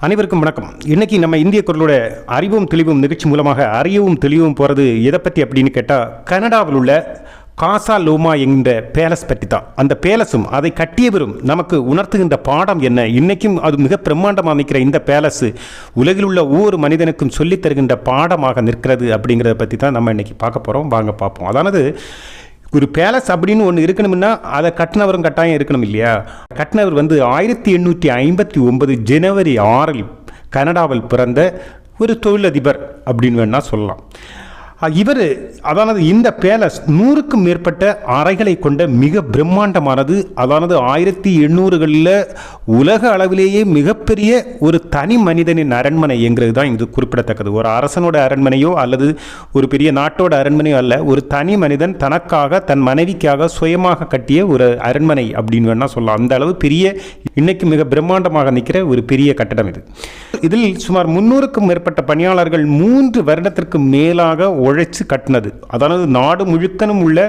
அனைவருக்கும் வணக்கம். இன்னைக்கு நம்ம இந்திய குரலோட அறிவும் தெளிவும் நிகழ்ச்சி மூலமாக அறியவும் தெளிவும் போகிறது எதை பற்றி அப்படின்னு கேட்டால், கனடாவில் உள்ள காசா லோமா என்ற பேலஸ் பற்றி தான். அந்த பேலஸும் அதை கட்டியவரும் நமக்கு உணர்த்துகின்ற பாடம் என்ன, இன்றைக்கும் அது மிக பிரம்மாண்டமாக நிற்கிற இந்த பேலஸ் உலகில் உள்ள ஒவ்வொரு மனிதனுக்கும் சொல்லித் தருகின்ற பாடமாக நிற்கிறது அப்படிங்கிறத பற்றி தான் நம்ம இன்றைக்கி பார்க்க போகிறோம். வாங்க பார்ப்போம். அதானது ஒரு பேலஸ் அப்படின்னு ஒன்று இருக்கணும்னா அதை கட்டினவரும் கட்டாயம் இருக்கணும் இல்லையா? கட்டினவர் 1859 ஜனவரி 6 கனடாவில் பிறந்த ஒரு தொழிலதிபர் அப்படின்னு வேணால் சொல்லலாம். இவர் அதானது இந்த பேலஸ் 100க்கும் மேற்பட்ட அறைகளை கொண்ட மிக பிரம்மாண்டமானது. அதானது 1800களில் உலக அளவிலேயே மிகப்பெரிய ஒரு தனி மனிதனின் அரண்மனை என்கிறது தான் இது குறிப்பிடத்தக்கது. ஒரு அரசனோட அரண்மனையோ அல்லது ஒரு பெரிய நாட்டோட அரண்மனையோ அல்ல, ஒரு தனி மனிதன் தனக்காக தன் மனைவிக்காக சுயமாக கட்டிய ஒரு அரண்மனை அப்படின்னு வேணால் சொல்லலாம். அந்த அளவு பெரிய, இன்னைக்கு மிக பிரம்மாண்டமாக நிற்கிற ஒரு பெரிய கட்டடம் இது. இதில் சுமார் 300க்கும் மேற்பட்ட பணியாளர்கள் 3 வருடத்திற்கு மேலாக உழைச்சு கட்டினது. அதாவது நாடு முழுக்கனும் உள்ள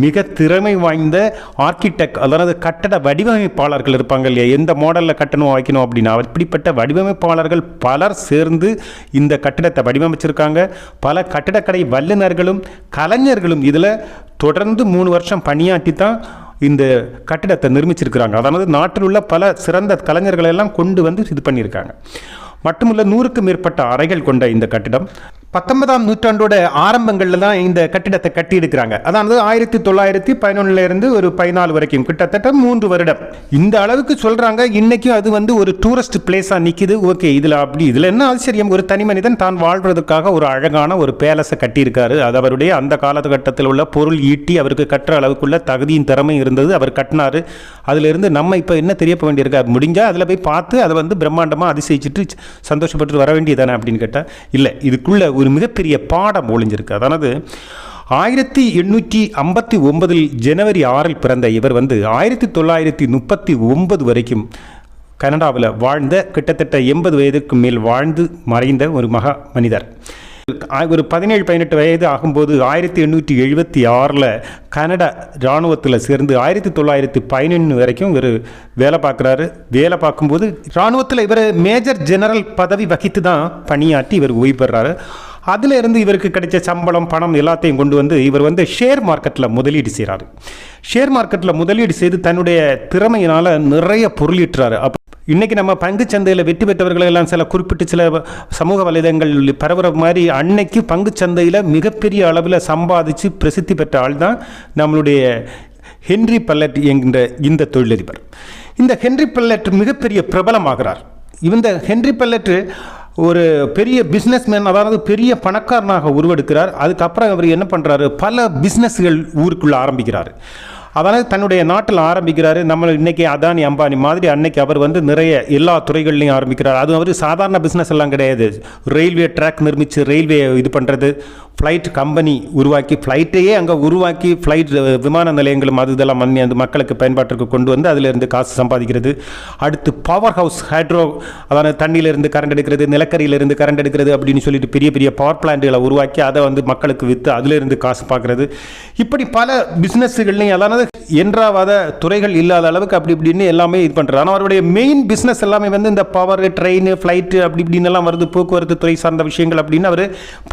மிக திறமை வாய்ந்த ஆர்கிடெக்ட், அதாவது கட்டட வடிவமைப்பாளர்கள் இருப்பாங்க இல்லையா, எந்த மாடலில் கட்டணும் வைக்கணும் அப்படின்னா அப்படிப்பட்ட வடிவமைப்பாளர்கள் பலர் சேர்ந்து இந்த கட்டிடத்தை வடிவமைச்சிருக்காங்க. பல கட்டிடக்கலை வல்லுநர்களும் கலைஞர்களும் இதில் தொடர்ந்து 3 வருஷம் பணியாற்றி தான் இந்த கட்டிடத்தை நிர்மிச்சிருக்கிறாங்க. அதாவது நாட்டில் உள்ள பல சிறந்த கலைஞர்களை எல்லாம் கொண்டு வந்து இது பண்ணியிருக்காங்க. மட்டுமல்ல, 100க்கும் மேற்பட்ட அறைகள் கொண்ட இந்த கட்டிடம் 19ஆம் நூற்றாண்டோட ஆரம்பங்களில் தான் இந்த கட்டிடத்தை கட்டி எடுக்கிறாங்க. அதாவது 1911 ஒரு 14 வரைக்கும் கிட்டத்தட்ட 3 வருடம் இந்த அளவுக்கு சொல்கிறாங்க. இன்றைக்கும் அது ஒரு டூரிஸ்ட் பிளேஸாக நிற்கிது. ஓகே, இதில் என்ன ஆச்சரியம், ஒரு தனி மனிதன் தான் வாழ்வதற்காக ஒரு அழகான ஒரு பேலஸை கட்டியிருக்காரு. அது அவருடைய அந்த காலகட்டத்தில் உள்ள பொருள் ஈட்டி அவருக்கு கட்டுற அளவுக்குள்ள தகுதியும் திறமையும் இருந்தது. அவர் கட்டினார். அதிலிருந்து நம்ம இப்போ என்ன தெரிய வேண்டியிருக்கா, முடிஞ்சால் அதில் போய் பார்த்து அதை பிரம்மாண்டமாக அதிசயிச்சுட்டு சந்தோஷப்பட்டு வர வேண்டியதானே அப்படின்னு கேட்டால் இல்லை, இதுக்குள்ள ஒரு மிகப்பெரிய பாடம் ஒளிஞ்சிருக்கு. அதாவது 1859 ஜனவரி 6 பிறந்த இவர் 1939 வரைக்கும் கனடாவில் வாழ்ந்த, கிட்டத்தட்ட 80 வயதுக்கு மேல் வாழ்ந்து மறைந்த ஒரு மகா மனிதர். ஒரு 17-18 வயது ஆகும்போது 1876 கனடா இராணுவத்தில் சேர்ந்து 1911 வரைக்கும் இவர் வேலை பார்க்குறாரு. வேலை பார்க்கும்போது இராணுவத்தில் இவர் மேஜர் ஜெனரல் பதவி வகித்து தான் பணியாற்றி இவர் ஓய்வு பெறாரு. அதிலிருந்து இவருக்கு கிடைச்ச சம்பளம், பணம் எல்லாத்தையும் கொண்டு வந்து இவர் ஷேர் மார்க்கெட்டில் முதலீடு செய்கிறாரு. ஷேர் மார்க்கெட்டில் முதலீடு செய்து தன்னுடைய திறமையினால் நிறைய பொருளீட்டுறாரு. இன்றைக்கி நம்ம பங்குச்சந்தையில் வெற்றி பெற்றவர்களெல்லாம் சில குறிப்பிட்டு சில சமூக வலைதளங்கள் பரவுற மாதிரி, அன்னைக்கு பங்குச்சந்தையில் மிகப்பெரிய அளவில் சம்பாதிச்சு பிரசித்தி பெற்ற ஆள் தான் நம்மளுடைய ஹென்றி பல்லட் என்கின்ற இந்த தொழிலதிபர். இந்த ஹென்றி பல்லட் மிகப்பெரிய பிரபலமாகிறார். இந்த ஹென்றி பல்லட் ஒரு பெரிய பிஸ்னஸ்மேன், அதாவது பெரிய பணக்காரனாக உருவெடுக்கிறார். அதுக்கப்புறம் அவர் என்ன பண்ணுறாரு, பல பிஸ்னஸ்கள் ஊருக்குள்ளே ஆரம்பிக்கிறார். அதனால் தன்னுடைய நாட்டில் ஆரம்பிக்கிறாரு. நம்ம இன்றைக்கி அதானி அம்பானி மாதிரி அன்னைக்கு அவர் நிறைய எல்லா துறைகள்லையும் ஆரம்பிக்கிறார். அது அவர் சாதாரண பிஸ்னஸ் எல்லாம் கிடையாது. ரயில்வே ட்ராக் நிர்மித்து ரயில்வே இது பண்ணுறது, ஃப்ளைட் கம்பெனி உருவாக்கி ஃப்ளைட்டையே அங்கே உருவாக்கி ஃப்ளைட் விமான நிலையங்களும் அது இதெல்லாம் பண்ணி அந்த மக்களுக்கு பயன்பாட்டிற்கு கொண்டு வந்து அதிலிருந்து காசு சம்பாதிக்கிறது. அடுத்து பவர் ஹவுஸ், ஹைட்ரோ, அதாவது தண்ணியிலிருந்து கரண்ட் எடுக்கிறது, நிலக்கரியிலிருந்து கரண்ட் எடுக்கிறது அப்படின்னு சொல்லிட்டு பெரிய பெரிய பவர் பிளான்ட்டுகளை உருவாக்கி அதை மக்களுக்கு விற்று அதிலிருந்து காசு பார்க்குறது. இப்படி பல பிஸ்னஸ்கள்லையும் அதாவது என்றாவாத துறைகள் இல்லாத அளவுக்கு அப்படி இப்படின்னு எல்லாமே இது பண்ணுறாரு. ஆனால் அவருடைய மெயின் பிஸ்னஸ் எல்லாமே இந்த பவர், ட்ரெயின், ஃப்ளைட்டு அப்படி இப்படின்னு எல்லாம் வருது, போக்குவரத்து துறை சார்ந்த விஷயங்கள் அப்படின்னு அவர்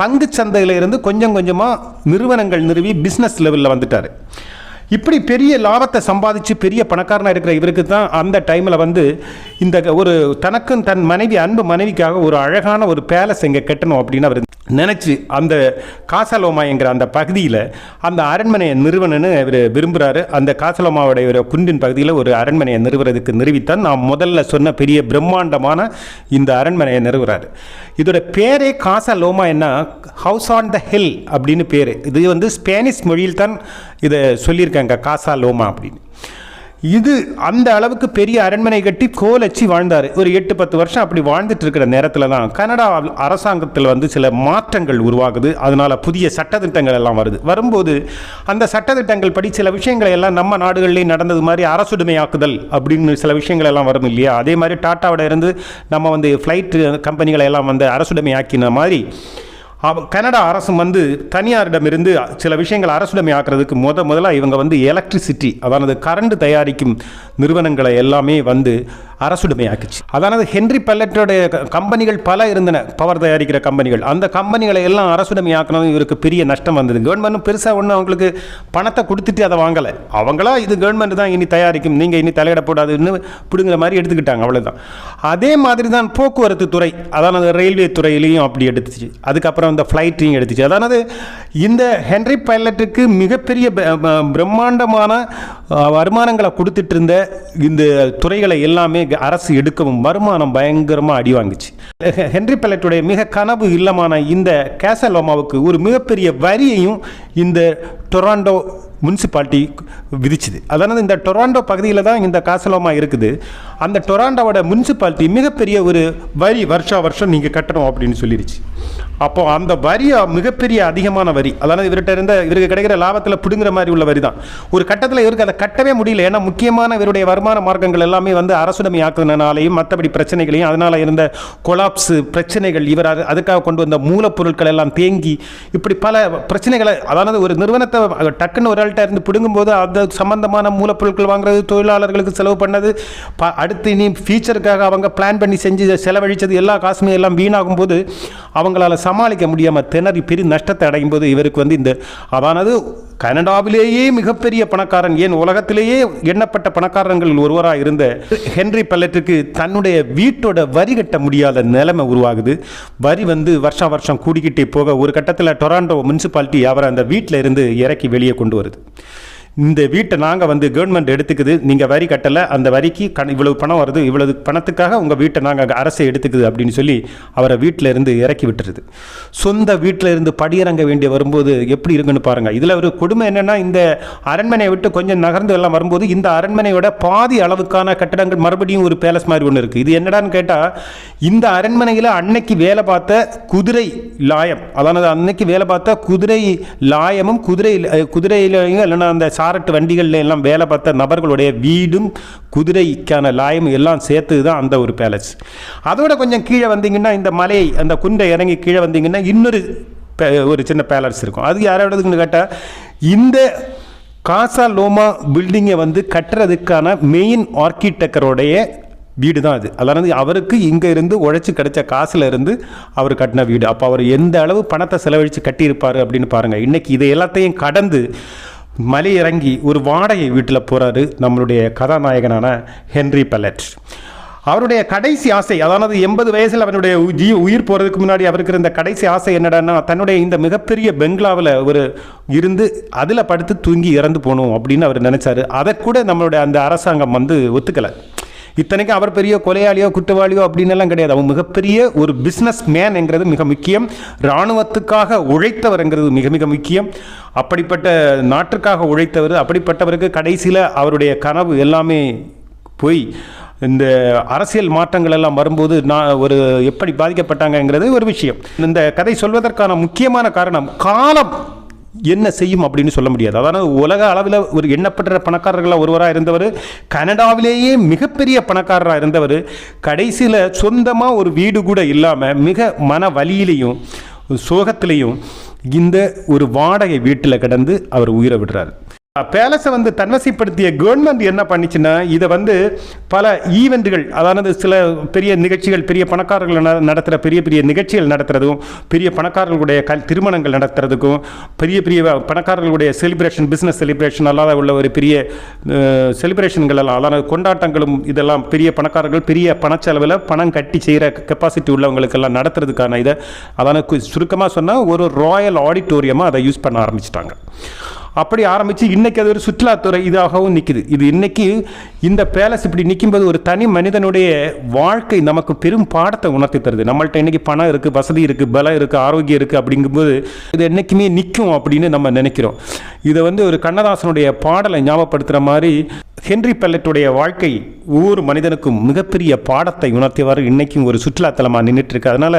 பங்கு சந்தையில் இருந்து கொஞ்சம் கொஞ்சமாக நிறுவனங்கள் நிறுவி பிஸ்னஸ் லெவலில் வந்துட்டார். இப்படி பெரிய லாபத்தை சம்பாதிச்சு பெரிய பணக்காரனாக இருக்கிற இவருக்கு தான் அந்த டைமில் இந்த ஒரு தனக்கும் தன் மனைவி, அன்பு மனைவிக்காக ஒரு அழகான ஒரு பேலஸ் எங்கே கட்டணும் அப்படின்னு அவர் நினச்சி அந்த காசலோமா என்கிற அந்த பகுதியில் அந்த அரண்மனையை நிறுவனன்னு அவர் விரும்புகிறாரு. அந்த காசலோமாவுடைய குன்றின் பகுதியில் ஒரு அரண்மனையை நிறுவித்தான் நான் முதல்ல சொன்ன பெரிய பிரம்மாண்டமான இந்த அரண்மனையை நிறுவுறாரு. இதோட பேரே காசலோமா என்ன, ஹவுஸ் ஆன் த ஹில் அப்படின்னு பேர். இது ஸ்பானிஷ் மொழியில் தான் இதை சொல்லியிருக்காங்க, காசலோமா அப்படின்னு. இது அந்த அளவுக்கு பெரிய அரண்மனை கட்டி கோலச்சி வாழ்ந்தார். ஒரு 8-10 வருஷம் அப்படி வாழ்ந்துட்டு இருக்கிற நேரத்தில் தான் கனடா அரசாங்கத்தில் சில மாற்றங்கள் உருவாகுது. அதனால் புதிய சட்டத்திட்டங்கள் எல்லாம் வரும்போது அந்த சட்டத்திட்டங்கள் படி சில விஷயங்களை எல்லாம் நம்ம நாடுகளிலேயே நடந்தது மாதிரி அரசுடைமையாக்குதல் அப்படின்னு சில விஷயங்கள் எல்லாம் வரும் இல்லையா? அதே மாதிரி டாட்டாவோட இருந்து நம்ம ஃப்ளைட் கம்பெனிகளை எல்லாம் அரசுடைமையாக்கின மாதிரி கனடா அரசும் தனியாரிடமிருந்து சில விஷயங்கள் அரசுடைமை ஆக்கிறதுக்கு முதல்ல இவங்க எலக்ட்ரிசிட்டி, அதாவது கரண்ட் தயாரிக்கும் நிறுவனங்களை எல்லாமே அரசுடைமையாக்குச்சு. அதானது ஹென்றி பெல்லட்டோடைய கம்பெனிகள் பல இருந்தன, பவர் தயாரிக்கிற கம்பெனிகள். அந்த கம்பெனிகளை எல்லாம் அரசுடைமையாக்கணும். இவருக்கு பெரிய நஷ்டம் வந்தது. கவர்மெண்ட்டும் பெருசாக ஒன்றும் அவங்களுக்கு பணத்தை கொடுத்துட்டு அதை வாங்கலை. அவங்களா இது கவர்மெண்ட் தான் இனி தயாரிக்கும், நீங்கள் இனி தலையிடப்படாதுன்னு பிடுங்குற மாதிரி எடுத்துக்கிட்டாங்க, அவ்வளோதான். அதே மாதிரி தான் போக்குவரத்து துறை, அதானது ரயில்வே துறையிலையும் அப்படி எடுத்துச்சு. அதுக்கப்புறம் இந்த ஃப்ளைட்டையும் எடுத்துச்சு. அதானது இந்த ஹென்றி பெல்லட்டுக்கு மிகப்பெரிய பிரம்மாண்டமான வருமானங்களை கொடுத்துட்டு இருந்த இந்த துறைகளை எல்லாமே அரசு எடுக்கவும் வருமானம் பயங்கரமாக அடி வாங்குச்சு. ஹென்றி பெல்லட்டுடைய மிக கனவு இல்லமான இந்த கேசா லோமாவுக்கு ஒரு மிகப்பெரிய வரியையும் இந்த டொராண்டோ முனிசிபாலிட்டி விதிச்சுது. அதாவது இந்த டொராண்டோ பகுதியில் தான் இந்த கேசா லோமா இருக்குது. அந்த டொராண்டோவோட முனிசிபாலிட்டி மிகப்பெரிய ஒரு வரி வருஷம் நீங்கள் கட்டணும் அப்படின்னு சொல்லிடுச்சு. அப்போ அந்த வரி மிகப்பெரிய அதிகமான வரி, அதாவது இவருக்கு கிடைக்கிற லாபத்தில் பிடுங்குற மாதிரி உள்ள வரி தான். ஒரு கட்டத்தில் இவருக்கு அதை கட்டவே முடியல. ஏன்னா முக்கியமான இவருடைய வருமான மார்க்கங்கள் எல்லாமே அரசுடைமை ஆக்குனாலையும் மற்றபடி பிரச்சனைகளையும், அதனால் இருந்த கொலாப்ஸ் பிரச்சனைகள், இவர் அதுக்காக கொண்டு வந்த மூலப்பொருட்கள் எல்லாம் தேங்கி இப்படி பல பிரச்சனைகளை, அதாவது ஒரு நிறுவனத்தை டக்குன்னு ஒரு ஆள்கிட்ட இருந்து பிடுங்கும்போது அது சம்பந்தமான மூலப்பொருட்கள் வாங்குறது, தொழிலாளர்களுக்கு செலவு பண்ணது, அடுத்து இனி ஃபியூச்சருக்காக அவங்க பிளான் பண்ணி செஞ்சு செலவழித்தது எல்லா காசுமே எல்லாம் வீணாகும் போது அவங்களால சமாளிக்க முடியாமல் திணறி பெரிய நஷ்டத்தை அடையும் போது இவருக்கு இந்த அதானது கனடாவிலேயே மிகப்பெரிய பணக்காரன், ஏன் உலகத்திலேயே எண்ணப்பட்ட பணக்காரர்கள் ஒருவராக இருந்த ஹென்றி பெல்லட்டுக்கு தன்னுடைய வீட்டோட வரி கட்ட முடியாத நிலைமை உருவாகுது. வரி வருஷம் கூடிக்கிட்டே போக ஒரு கட்டத்தில் டொராண்டோ முனிசிபாலிட்டி அவரை அந்த வீட்டில் இருந்து இறக்கி வெளியே கொண்டு வருது. இந்த வீட்டை நாங்கள் கவர்மெண்ட் எடுத்துக்குது, நீங்கள் வரி கட்டலை, அந்த வரிக்கு இவ்வளவு பணம் வருது, இவ்வளவு பணத்துக்காக உங்கள் வீட்டை நாங்கள் அரசை எடுத்துக்குது அப்படின்னு சொல்லி அவரை வீட்டில் இருந்து இறக்கி விட்டுருது. சொந்த வீட்டில் இருந்து படியிறங்க வேண்டிய வரும்போது எப்படி இருக்குன்னு பாருங்கள். இதில் ஒரு கொடுமை என்னென்னா, இந்த அரண்மனையை விட்டு கொஞ்சம் நகர்ந்து எல்லாம் வரும்போது இந்த அரண்மனையோட பாதி அளவுக்கான கட்டடங்கள் மறுபடியும் ஒரு பேலஸ் மாதிரி ஒன்று இருக்குது. இது என்னடான்னு கேட்டால், இந்த அரண்மனையில் அன்னைக்கு வேலை பார்த்த குதிரை லாயம், அதாவது அன்னைக்கு வேலை பார்த்த குதிரை லாயமும் குதிரையிலையும் இல்லைன்னா அந்த சாரட்டு வண்டிகளில் எல்லாம் வேலை பார்த்த நபர்களுடைய வீடும் குதிரைக்கான லாயம் எல்லாம் சேர்த்து தான் அந்த ஒரு பேலஸ். அதோட கொஞ்சம் கீழே வந்தீங்கன்னா, இந்த மலை அந்த குண்டை இறங்கி கீழே வந்தீங்கன்னா இன்னொரு ஒரு சின்ன பேலஸ் இருக்கும். அது யாரோடதுன்னு கேட்டால், இந்த காசா லோமா பில்டிங்கை கட்டுறதுக்கான மெயின் ஆர்கிடெக்டருடைய வீடு தான் அது. அதாவது அவருக்கு இங்கே இருந்து உழைச்சி கிடைச்ச காசில் இருந்து அவர் கட்டின வீடு. அப்போ அவர் எந்த அளவு பணத்தை செலவழித்து கட்டியிருப்பார் அப்படின்னு பாருங்கள். இன்றைக்கி இதை எல்லாத்தையும் கடந்து மலை இறங்கி ஒரு வாடகை வீட்டில் போகிறாரு நம்மளுடைய கதாநாயகனான ஹென்றி பெல்லட். அவருடைய கடைசி ஆசை, அதாவது 80 வயசில் அவருடைய உயிர் போகிறதுக்கு முன்னாடி அவருக்கு இருந்த கடைசி ஆசை என்னடான்னா, தன்னுடைய இந்த மிகப்பெரிய பெங்களாவில் இருந்து அதில் படுத்து தூங்கி இறந்து போகணும் அப்படின்னு அவர் நினச்சாரு. அதை கூட நம்மளுடைய அந்த அரசாங்கம் ஒத்துக்கலை. இத்தனைக்கும் அவர் பெரிய கொலையாளியோ குற்றவாளியோ அப்படின்னு எல்லாம் கிடையாது. அவங்க மிகப்பெரிய ஒரு பிஸ்னஸ் மேன்ங்கிறது மிக முக்கியம். இராணுவத்துக்காக உழைத்தவர்ங்கிறது மிக மிக முக்கியம். அப்படிப்பட்ட நாட்டுக்காக உழைத்தவர். அப்படிப்பட்டவருக்கு கடைசியில் அவருடைய கனவு எல்லாமே போய் இந்த அரசியல் மாற்றங்கள் எல்லாம் வரும்போது ஒரு எப்படி பாதிக்கப்பட்டாங்கங்கிறது ஒரு விஷயம். இந்த கதை சொல்வதற்கான முக்கியமான காரணம், காலம் என்ன செய்யும் அப்படின்னு சொல்ல முடியாது. அதாவது உலக அளவில் ஒரு எண்ணப்பட்ட பணக்காரர்களாக ஒருவராக இருந்தவர், கனடாவிலேயே மிகப்பெரிய பணக்காரராக இருந்தவர், கடைசியில் சொந்தமாக ஒரு வீடு கூட இல்லாமல் மிக மன வலியிலையும் சோகத்திலையும் இந்த ஒரு வாடகை வீட்டில் கிடந்து அவர் உயிரை விடுறார். பேலஸை தன்வசப்படுத்திய கவர்மெண்ட் என்ன பண்ணிச்சுன்னா, இதை பல ஈவெண்ட்டுகள், அதாவது சில பெரிய நிகழ்ச்சிகள், பெரிய பணக்காரர்கள் நடத்துகிற பெரிய பெரிய நிகழ்ச்சிகள் நடத்துறதும், பெரிய பணக்காரர்களுடைய திருமணங்கள் நடத்துறதுக்கும், பெரிய பெரிய பணக்காரர்களுடைய செலிப்ரேஷன், பிஸ்னஸ் செலிப்ரேஷன் அல்லாத உள்ள ஒரு பெரிய செலிப்ரேஷன்கள் எல்லாம், அதாவது கொண்டாட்டங்களும் இதெல்லாம் பெரிய பணக்காரர்கள் பெரிய பணச்செலவில் பணம் கட்டி செய்கிற கெப்பாசிட்டி உள்ளவங்களுக்கெல்லாம் நடத்துறதுக்கான இதை, அதாவது சுருக்கமாக சொன்னால் ஒரு ராயல் ஆடிட்டோரியமாக அதை யூஸ் பண்ண ஆரம்பிச்சிட்டாங்க. அப்படி ஆரம்பித்து இன்றைக்கி அது ஒரு சுற்றுலாத்துறை இதாகவும் நிற்குது. இது இன்றைக்கி இந்த பேலஸ் இப்படி நிற்கும்போது ஒரு தனி மனிதனுடைய வாழ்க்கை நமக்கு பெரும் பாடத்தை உணர்த்தி தருது. நம்மள்ட்ட இன்றைக்கி பணம் இருக்குது, வசதி இருக்குது, பலம் இருக்குது, ஆரோக்கியம் இருக்குது அப்படிங்கும்போது இது என்றைக்குமே நிற்கும் அப்படின்னு நம்ம நினைக்கிறோம். இதை ஒரு கண்ணதாசனுடைய பாடலை ஞாபகப்படுத்துகிற மாதிரி ஹென்றி பெல்லட்டுடைய வாழ்க்கை ஒவ்வொரு மனிதனுக்கும் மிகப்பெரிய பாடத்தை உணர்த்தியவாறு இன்றைக்கும் ஒரு சுற்றுலாத்தலமாக நின்றுட்டுருக்கு. அதனால்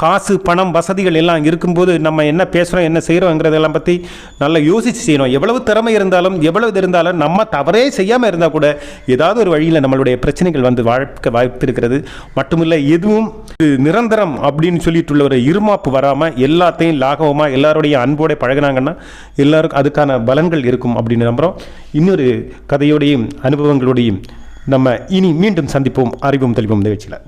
காசு பணம் வசதிகள் எல்லாம் இருக்கும்போது நம்ம என்ன பேசுகிறோம் என்ன செய்கிறோங்கிறதெல்லாம் பற்றி நல்லா யோசித்து செய்யணும். எவ்வளவு திறமை இருந்தாலும் எவ்வளவு இருந்தாலும் நம்ம தவறே செய்யாமல் இருந்தால் கூட ஏதாவது ஒரு வழியில் நம்மளுடைய பிரச்சனைகள் வாய்ப்பு இருக்கிறது. மட்டுமில்லை, எதுவும் நிரந்தரம் அப்படின்னு சொல்லிட்டுள்ள ஒரு இருமாப்பு வராமல் எல்லாத்தையும் லாகவமாக எல்லாருடைய அன்போடு பழகினாங்கன்னா எல்லாருக்கும் அதுக்கான பலன்கள் இருக்கும் அப்படின்னு நம்புகிறோம். இன்னொரு கதையோடையும் அனுபவங்களோடையும் நம்ம இனி மீண்டும் சந்திப்போம் அறிவும் தெளிவும் நிகழ்ச்சியில்.